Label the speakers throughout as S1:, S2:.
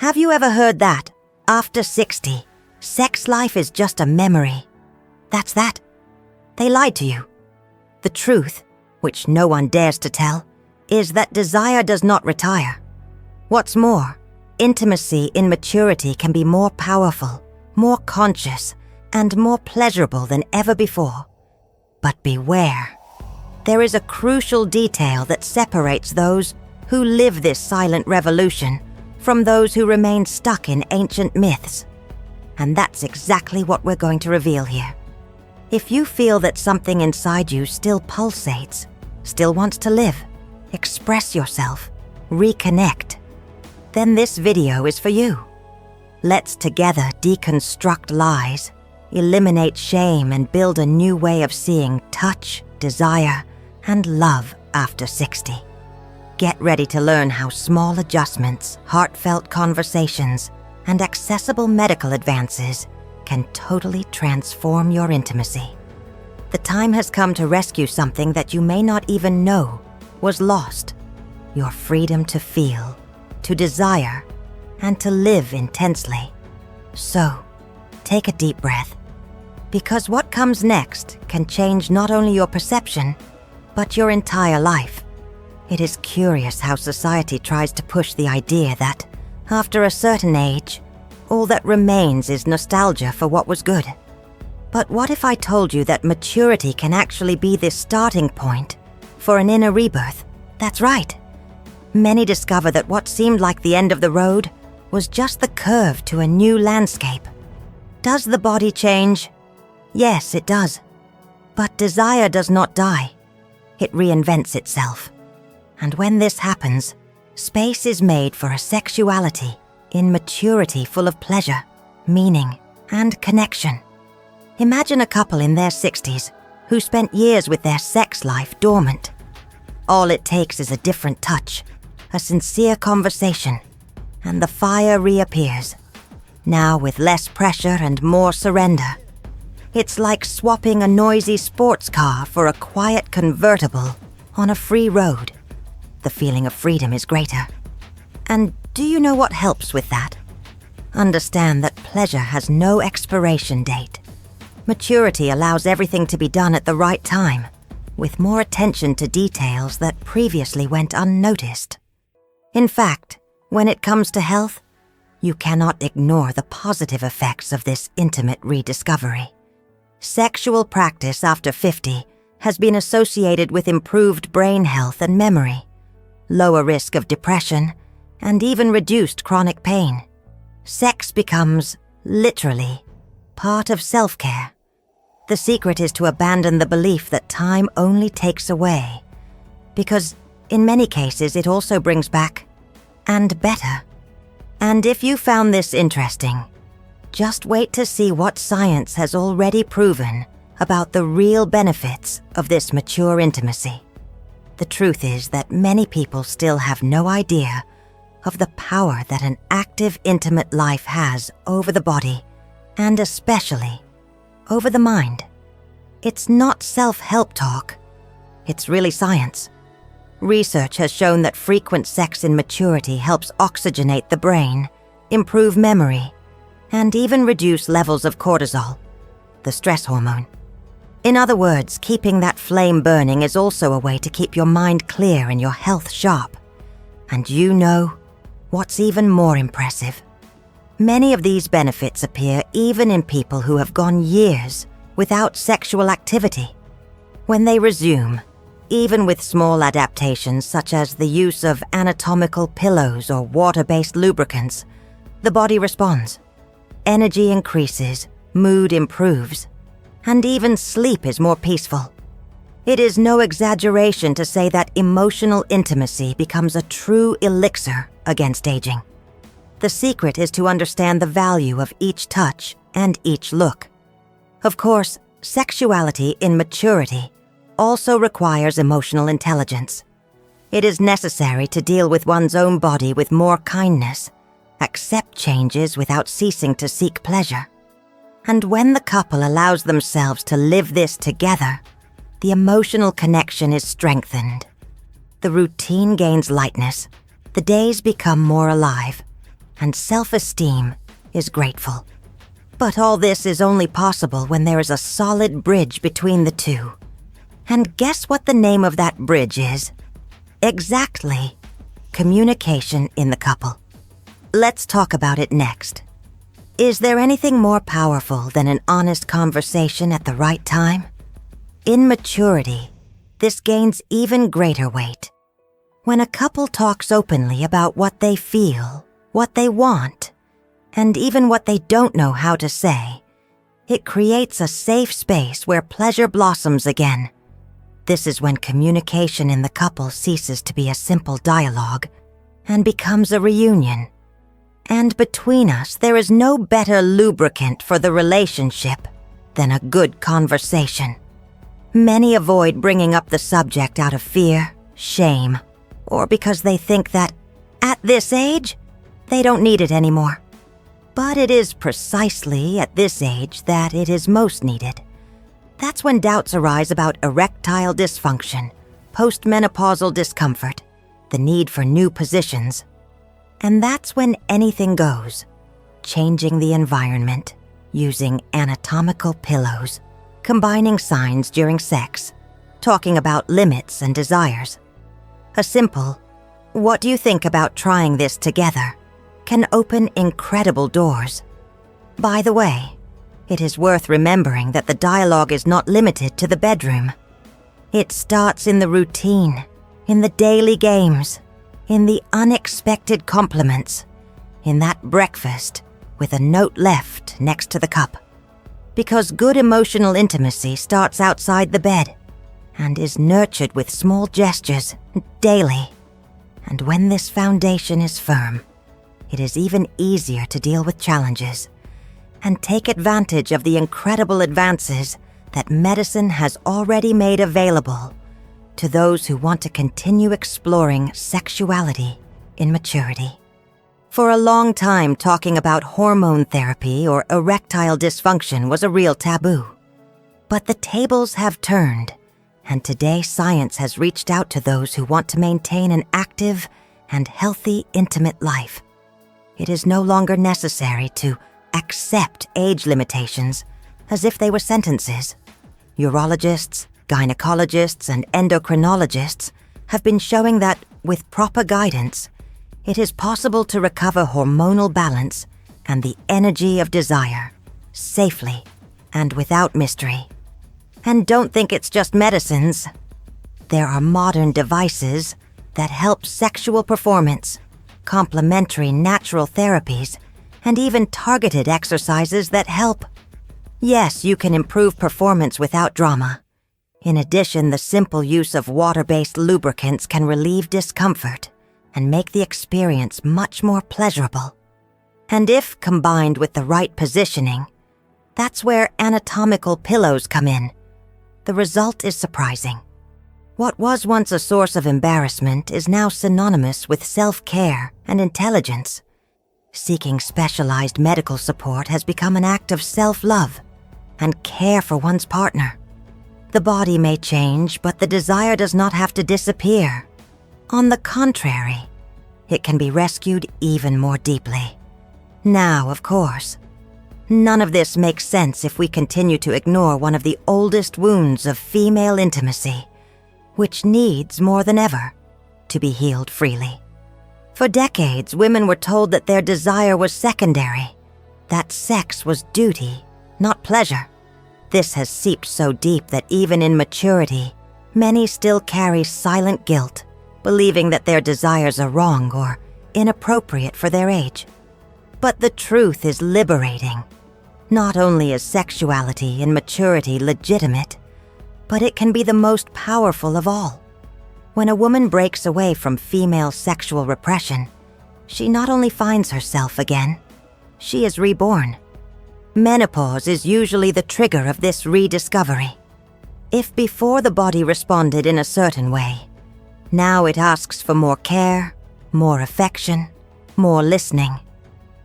S1: Have you ever heard that, after 60, sex life is just a memory? That's that. They lied to you. The truth, which no one dares to tell, is that desire does not retire. What's more, intimacy in maturity can be more powerful, more conscious, and more pleasurable than ever before. But beware. There is a crucial detail that separates those who live this silent revolution from those who remain stuck in ancient myths. And that's exactly what we're going to reveal here. If you feel that something inside you still pulsates, still wants to live, express yourself, reconnect, then this video is for you. Let's together deconstruct lies, eliminate shame, and build a new way of seeing touch, desire, and love after 60. Get ready to learn how small adjustments, heartfelt conversations, and accessible medical advances can totally transform your intimacy. The time has come to rescue something that you may not even know was lost: your freedom to feel, to desire, and to live intensely. So, take a deep breath, because what comes next can change not only your perception, but your entire life. It is curious how society tries to push the idea that, after a certain age, all that remains is nostalgia for what was good. But what if I told you that maturity can actually be the starting point for an inner rebirth? That's right. Many discover that what seemed like the end of the road was just the curve to a new landscape. Does the body change? Yes, it does. But desire does not die. It reinvents itself. And when this happens, space is made for a sexuality in maturity full of pleasure, meaning, and connection. Imagine a couple in their 60s who spent years with their sex life dormant. All it takes is a different touch, a sincere conversation, and the fire reappears, now with less pressure and more surrender. It's like swapping a noisy sports car for a quiet convertible on a free road. The feeling of freedom is greater. And do you know what helps with that? Understand that pleasure has no expiration date. Maturity allows everything to be done at the right time, with more attention to details that previously went unnoticed. In fact, when it comes to health, you cannot ignore the positive effects of this intimate rediscovery. Sexual practice after 50 has been associated with improved brain health and memory, lower risk of depression, and even reduced chronic pain. Sex becomes, literally, part of self-care. The secret is to abandon the belief that time only takes away, because in many cases it also brings back, and better. And if you found this interesting, just wait to see what science has already proven about the real benefits of this mature intimacy. The truth is that many people still have no idea of the power that an active, intimate life has over the body, and especially over the mind. It's not self-help talk. It's really science. Research has shown that frequent sex in maturity helps oxygenate the brain, improve memory, and even reduce levels of cortisol, the stress hormone. In other words, keeping that flame burning is also a way to keep your mind clear and your health sharp. And you know what's even more impressive? Many of these benefits appear even in people who have gone years without sexual activity. When they resume, even with small adaptations such as the use of anatomical pillows or water-based lubricants, the body responds. Energy increases, mood improves, and even sleep is more peaceful. It is no exaggeration to say that emotional intimacy becomes a true elixir against aging. The secret is to understand the value of each touch and each look. Of course, sexuality in maturity also requires emotional intelligence. It is necessary to deal with one's own body with more kindness, accept changes without ceasing to seek pleasure. And when the couple allows themselves to live this together, the emotional connection is strengthened. The routine gains lightness. The days become more alive. and self-esteem is grateful. But all this is only possible when there is a solid bridge between the two. And guess what the name of that bridge is? Exactly. Communication in the couple. Let's talk about it next. Is there anything more powerful than an honest conversation at the right time? In maturity, this gains even greater weight. When a couple talks openly about what they feel, what they want, and even what they don't know how to say, it creates a safe space where pleasure blossoms again. This is when communication in the couple ceases to be a simple dialogue and becomes a reunion. And between us, there is no better lubricant for the relationship than a good conversation. Many avoid bringing up the subject out of fear, shame, or because they think that, at this age, they don't need it anymore. But it is precisely at this age that it is most needed. That's when doubts arise about erectile dysfunction, postmenopausal discomfort, the need for new positions. And that's when anything goes, changing the environment, using anatomical pillows, combining signs during sex, talking about limits and desires. A simple, "What do you think about trying this together?" can open incredible doors. By the way, it is worth remembering that the dialogue is not limited to the bedroom. It starts in the routine, in the daily games, in the unexpected compliments, in that breakfast with a note left next to the cup. Because good emotional intimacy starts outside the bed and is nurtured with small gestures daily. And when this foundation is firm, it is even easier to deal with challenges and take advantage of the incredible advances that medicine has already made available to those who want to continue exploring sexuality in maturity. For a long time, talking about hormone therapy or erectile dysfunction was a real taboo. But the tables have turned, and today science has reached out to those who want to maintain an active and healthy intimate life. It is no longer necessary to accept age limitations as if they were sentences. Urologists, gynecologists, and endocrinologists have been showing that, with proper guidance, it is possible to recover hormonal balance and the energy of desire, safely and without mystery. And don't think it's just medicines. There are modern devices that help sexual performance, complementary natural therapies, and even targeted exercises that help. Yes, you can improve performance without drama. In addition, the simple use of water-based lubricants can relieve discomfort and make the experience much more pleasurable. And if combined with the right positioning, that's where anatomical pillows come in. The result is surprising. What was once a source of embarrassment is now synonymous with self-care and intelligence. Seeking specialized medical support has become an act of self-love and care for one's partner. The body may change, but the desire does not have to disappear. On the contrary, it can be rescued even more deeply. Now, of course, none of this makes sense if we continue to ignore one of the oldest wounds of female intimacy, which needs more than ever to be healed freely. For decades, women were told that their desire was secondary, that sex was duty, not pleasure. This has seeped so deep that even in maturity, many still carry silent guilt, believing that their desires are wrong or inappropriate for their age. But the truth is liberating. Not only is sexuality in maturity legitimate, but it can be the most powerful of all. When a woman breaks away from female sexual repression, she not only finds herself again, she is reborn. Menopause is usually the trigger of this rediscovery. If before the body responded in a certain way, now it asks for more care, more affection, more listening.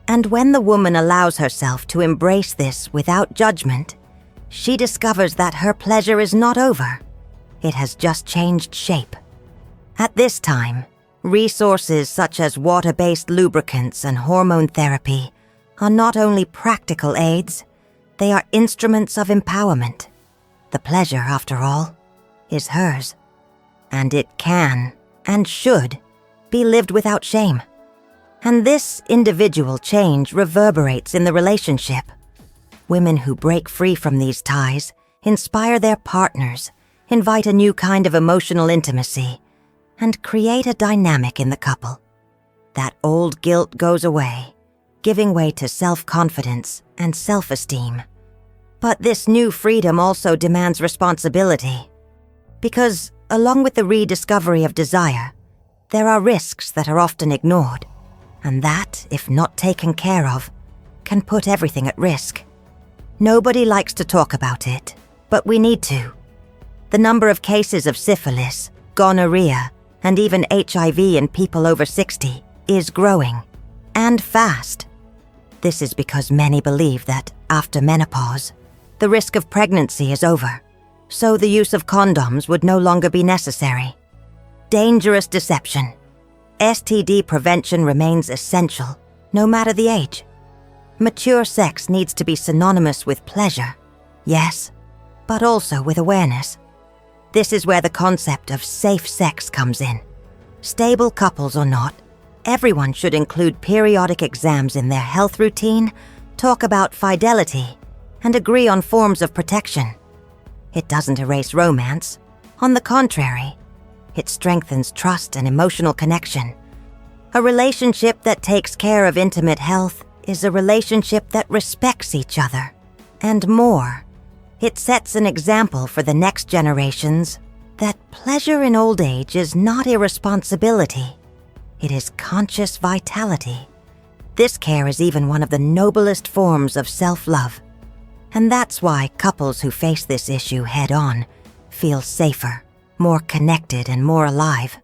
S1: And when the woman allows herself to embrace this without judgment, she discovers that her pleasure is not over. It has just changed shape. At this time, Resources such as water-based lubricants and hormone therapy are not only practical aids, they are instruments of empowerment. The pleasure, after all, is hers. And it can, and should, be lived without shame. And this individual change reverberates in the relationship. Women who break free from these ties inspire their partners, invite a new kind of emotional intimacy, and create a dynamic in the couple. That old guilt goes away, giving way to self-confidence and self-esteem. But this new freedom also demands responsibility. Because, along with the rediscovery of desire, there are risks that are often ignored, and that, if not taken care of, can put everything at risk. Nobody likes to talk about it, but we need to. The number of cases of syphilis, gonorrhea, and even HIV in people over 60 is growing, and fast. This is because many believe that, after menopause, the risk of pregnancy is over, so the use of condoms would no longer be necessary. Dangerous deception. STD prevention remains essential, no matter the age. Mature sex needs to be synonymous with pleasure, yes, but also with awareness. This is where the concept of safe sex comes in. Stable couples or not, everyone should include periodic exams in their health routine, talk about fidelity, and agree on forms of protection. It doesn't erase romance. On the contrary, it strengthens trust and emotional connection. A relationship that takes care of intimate health is a relationship that respects each other. And more, it sets an example for the next generations that pleasure in old age is not irresponsibility. It is conscious vitality. This care is even one of the noblest forms of self-love. And that's why couples who face this issue head-on feel safer, more connected, and more alive.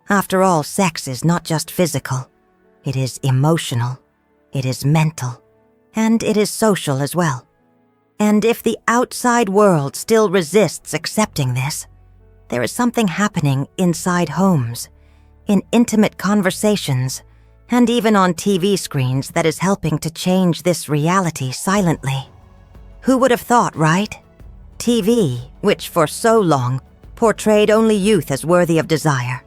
S1: After all, sex is not just physical. It is emotional, it is mental, and it is social as well. And if the outside world still resists accepting this, there is something happening inside homes, in intimate conversations, and even on TV screens that is helping to change this reality silently. Who would have thought, right? TV, which for so long portrayed only youth as worthy of desire,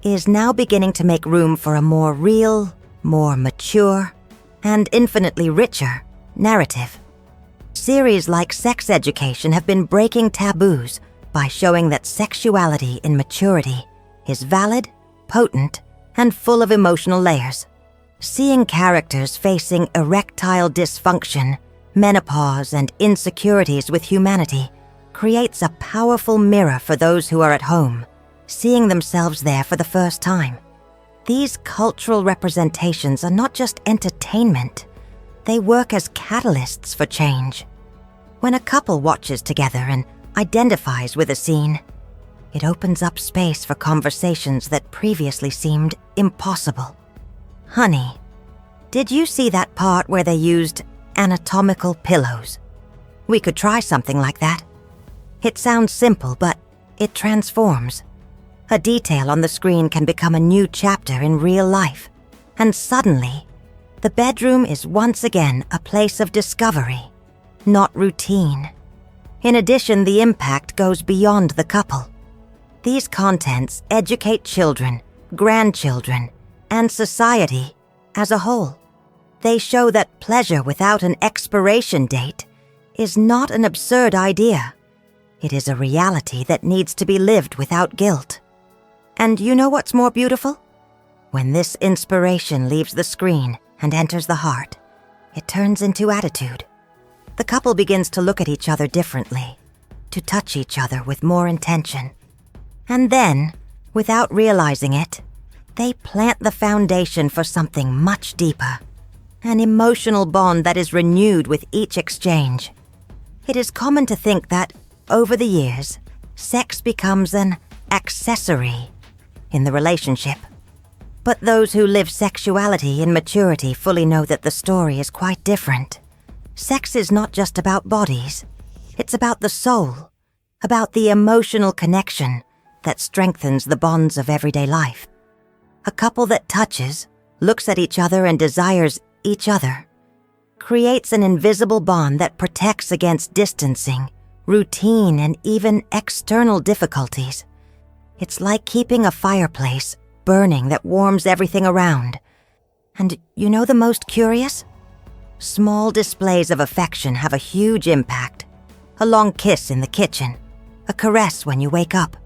S1: is now beginning to make room for a more real, more mature, and infinitely richer narrative. Series like Sex Education have been breaking taboos by showing that sexuality in maturity is valid, potent, and full of emotional layers. Seeing characters facing erectile dysfunction, menopause, and insecurities with humanity creates a powerful mirror for those who are at home, seeing themselves there for the first time. These cultural representations are not just entertainment, they work as catalysts for change. When a couple watches together and identifies with a scene, it opens up space for conversations that previously seemed impossible. Honey, did you see that part where they used anatomical pillows? We could try something like that. It sounds simple, but it transforms. A detail on the screen can become a new chapter in real life. And suddenly, the bedroom is once again a place of discovery, not routine. In addition, the impact goes beyond the couple. These contents educate children, grandchildren, and society as a whole. They show that pleasure without an expiration date is not an absurd idea. It is a reality that needs to be lived without guilt. And you know what's more beautiful? When this inspiration leaves the screen and enters the heart, it turns into attitude. The couple begins to look at each other differently, to touch each other with more intention. And then, without realizing it, they plant the foundation for something much deeper. An emotional bond that is renewed with each exchange. It is common to think that, over the years, sex becomes an accessory in the relationship. But those who live sexuality in maturity fully know that the story is quite different. Sex is not just about bodies. It's about the soul, about the emotional connection that strengthens the bonds of everyday life. A couple that touches, looks at each other and desires each other, creates an invisible bond that protects against distancing, routine, and even external difficulties. It's like keeping a fireplace burning that warms everything around. And you know the most curious? Small displays of affection have a huge impact. A long kiss in the kitchen, a caress when you wake up,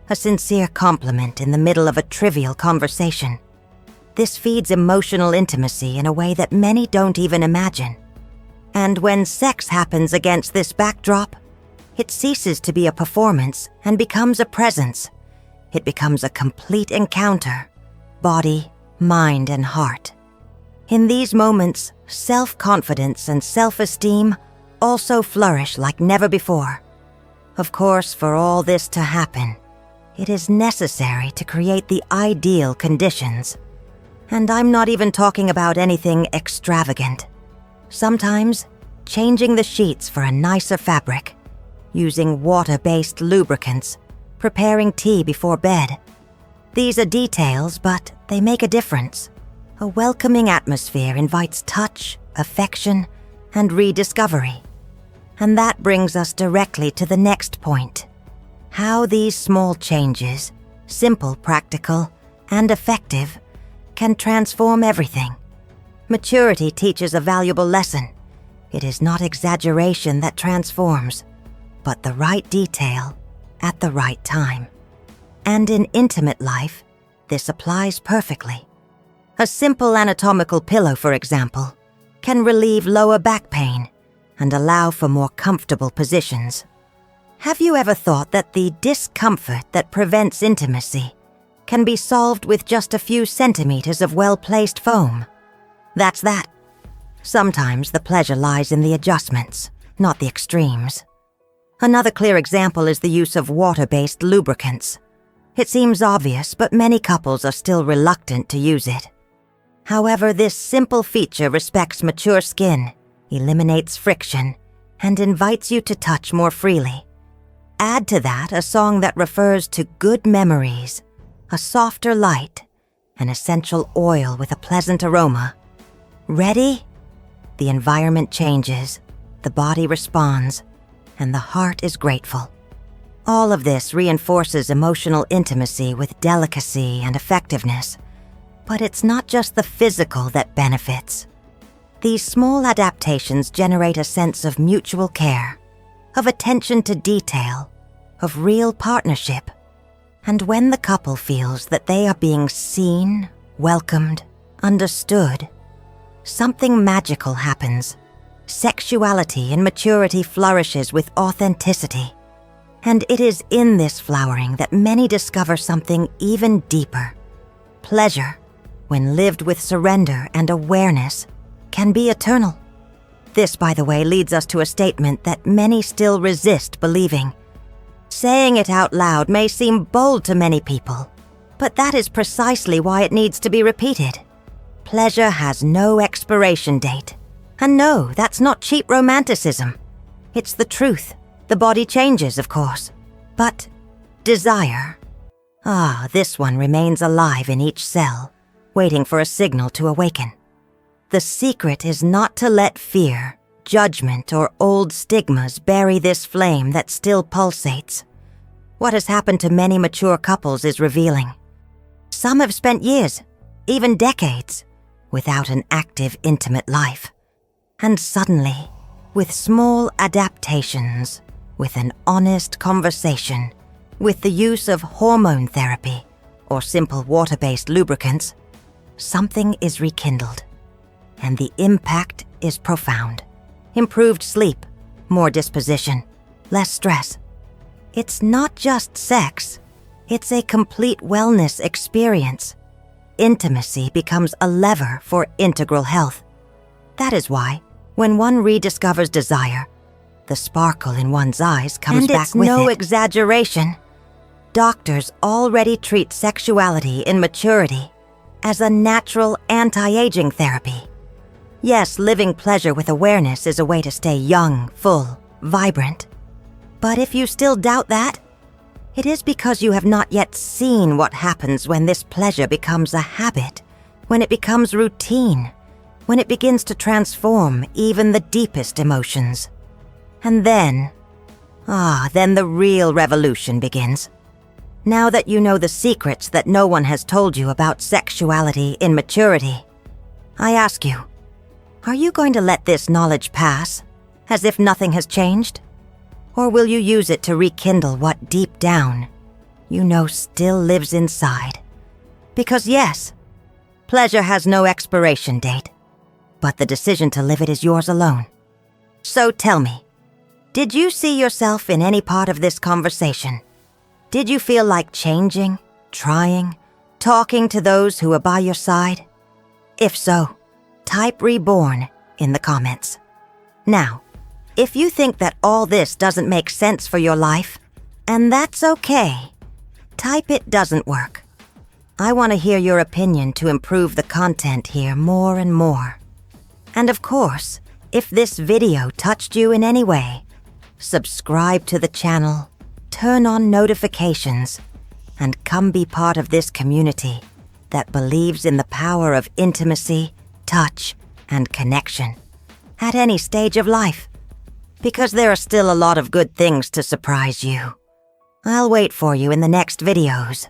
S1: a sincere compliment in the middle of a trivial conversation. This feeds emotional intimacy in a way that many don't even imagine. And when sex happens against this backdrop, it ceases to be a performance and becomes a presence. It becomes a complete encounter, body, mind, and heart. In these moments, self-confidence and self-esteem also flourish like never before. Of course, for all this to happen, it is necessary to create the ideal conditions. And I'm not even talking about anything extravagant. Sometimes, changing the sheets for a nicer fabric, using water-based lubricants, preparing tea before bed. These are details, but they make a difference. A welcoming atmosphere invites touch, affection, and rediscovery. And that brings us directly to the next point. How these small changes, simple, practical, and effective, can transform everything. Maturity teaches a valuable lesson. It is not exaggeration that transforms, but the right detail at the right time. And in intimate life, this applies perfectly. A simple anatomical pillow, for example, can relieve lower back pain and allow for more comfortable positions. Have you ever thought that the discomfort that prevents intimacy can be solved with just a few centimeters of well-placed foam? That's that. Sometimes the pleasure lies in the adjustments, not the extremes. Another clear example is the use of water-based lubricants. It seems obvious, but many couples are still reluctant to use it. However, this simple feature respects mature skin, eliminates friction, and invites you to touch more freely. Add to that a song that refers to good memories, a softer light, an essential oil with a pleasant aroma. Ready? The environment changes, the body responds, and the heart is grateful. All of this reinforces emotional intimacy with delicacy and effectiveness. But it's not just the physical that benefits. These small adaptations generate a sense of mutual care, of attention to detail, of real partnership. And when the couple feels that they are being seen, welcomed, understood, something magical happens. Sexuality and maturity flourishes with authenticity. And it is in this flowering that many discover something even deeper. Pleasure, when lived with surrender and awareness, can be eternal. This, by the way, leads us to a statement that many still resist believing. Saying it out loud may seem bold to many people, but that is precisely why it needs to be repeated. Pleasure has no expiration date. And no, that's not cheap romanticism. It's the truth. The body changes, of course. But desire, this one remains alive in each cell, waiting for a signal to awaken. The secret is not to let fear, judgment, or old stigmas bury this flame that still pulsates. What has happened to many mature couples is revealing. Some have spent years, even decades, without an active, intimate life. And suddenly, with small adaptations, with an honest conversation, with the use of hormone therapy or simple water-based lubricants, something is rekindled. And the impact is profound. Improved sleep, more disposition, less stress. It's not just sex. It's a complete wellness experience. Intimacy becomes a lever for integral health. That is why, when one rediscovers desire, the sparkle in one's eyes comes back with it. And it's no exaggeration. Doctors already treat sexuality in maturity as a natural anti-aging therapy. Yes, living pleasure with awareness is a way to stay young, full, vibrant. But if you still doubt that, It is because you have not yet seen what happens when this pleasure becomes a habit, when it becomes routine, when it begins to transform even the deepest emotions. And then the real revolution begins. Now that you know the secrets that no one has told you about sexuality in maturity, I ask you, are you going to let this knowledge pass, as if nothing has changed? Or will you use it to rekindle what deep down you know still lives inside? Because yes, pleasure has no expiration date, but the decision to live it is yours alone. So tell me, did you see yourself in any part of this conversation? Did you feel like changing, trying, talking to those who are by your side? If so, type reborn in the comments. Now, if you think that all this doesn't make sense for your life, and that's okay, type it doesn't work. I want to hear your opinion to improve the content here more and more. And of course, if this video touched you in any way, subscribe to the channel, turn on notifications, and come be part of this community that believes in the power of intimacy, touch, and connection at any stage of life. Because there are still a lot of good things to surprise you. I'll wait for you in the next videos.